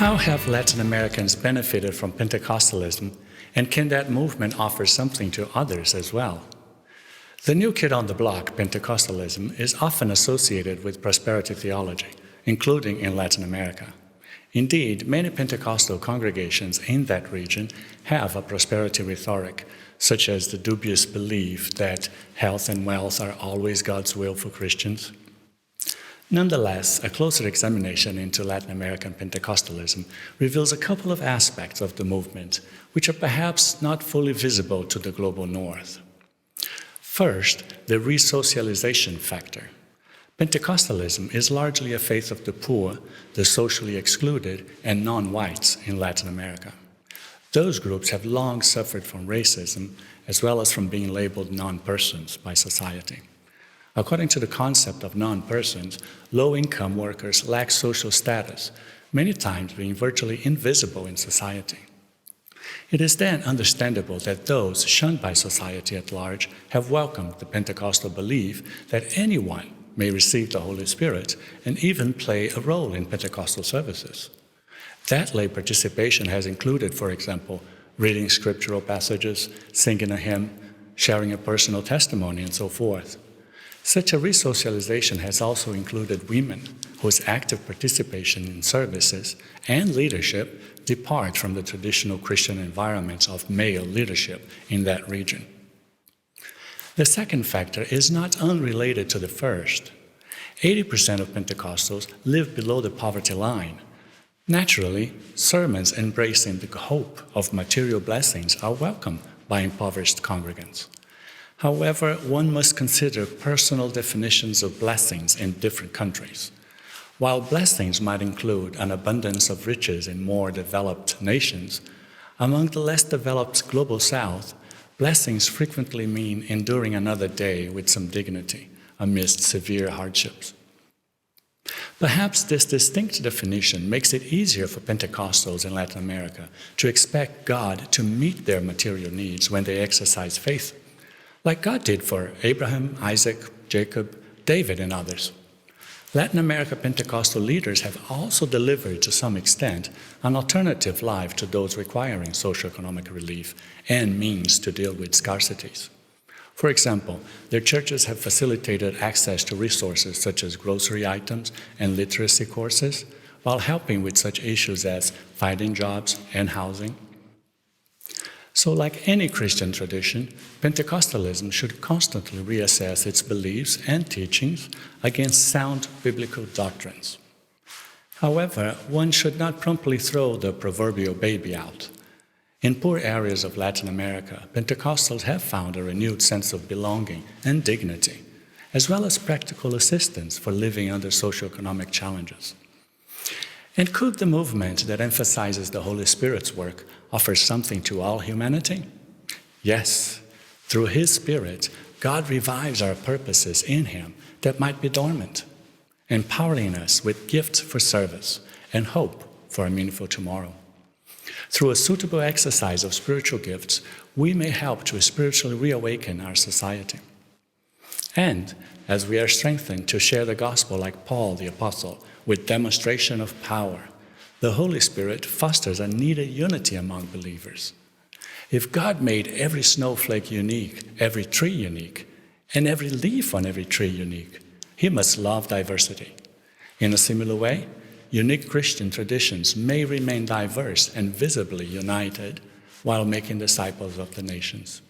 How have Latin Americans benefited from Pentecostalism, and can that movement offer something to others as well? The new kid on the block, Pentecostalism, is often associated with prosperity theology, including in Latin America. Indeed, many Pentecostal congregations in that region have a prosperity rhetoric, such as the dubious belief that health and wealth are always God's will for Christians. Nonetheless, a closer examination into Latin American Pentecostalism reveals a couple of aspects of the movement which are perhaps not fully visible to the global north. First, the resocialization factor. Pentecostalism is largely a faith of the poor, the socially excluded, and non-whites in Latin America. Those groups have long suffered from racism as well as from being labeled non-persons by society. According to the concept of non-persons, low-income workers lack social status, many times being virtually invisible in society. It is then understandable that those shunned by society at large have welcomed the Pentecostal belief that anyone may receive the Holy Spirit and even play a role in Pentecostal services. That lay participation has included, for example, reading scriptural passages, singing a hymn, sharing a personal testimony, and so forth. Such a resocialization has also included women whose active participation in services and leadership depart from the traditional Christian environments of male leadership in that region. The second factor is not unrelated to the first. 80% of Pentecostals live below the poverty line. Naturally, sermons embracing the hope of material blessings are welcome by impoverished congregants. However, one must consider personal definitions of blessings in different countries. While blessings might include an abundance of riches in more developed nations, among the less developed global south, blessings frequently mean enduring another day with some dignity amidst severe hardships. Perhaps this distinct definition makes it easier for Pentecostals in Latin America to expect God to meet their material needs when they exercise faith, like God did for Abraham, Isaac, Jacob, David, and others. Latin America Pentecostal leaders have also delivered, to some extent, an alternative life to those requiring socioeconomic relief and means to deal with scarcities. For example, their churches have facilitated access to resources such as grocery items and literacy courses, while helping with such issues as finding jobs and housing. So, like any Christian tradition, Pentecostalism should constantly reassess its beliefs and teachings against sound biblical doctrines. However, one should not promptly throw the proverbial baby out. In poor areas of Latin America, Pentecostals have found a renewed sense of belonging and dignity, as well as practical assistance for living under socioeconomic challenges. And could the movement that emphasizes the Holy Spirit's work offer something to all humanity? Yes. Through His Spirit, God revives our purposes in Him that might be dormant, empowering us with gifts for service and hope for a meaningful tomorrow. Through a suitable exercise of spiritual gifts, we may help to spiritually reawaken our society. And as we are strengthened to share the gospel like Paul the Apostle, with demonstration of power, the Holy Spirit fosters a needed unity among believers. If God made every snowflake unique, every tree unique, and every leaf on every tree unique, He must love diversity. In a similar way, unique Christian traditions may remain diverse and visibly united while making disciples of the nations.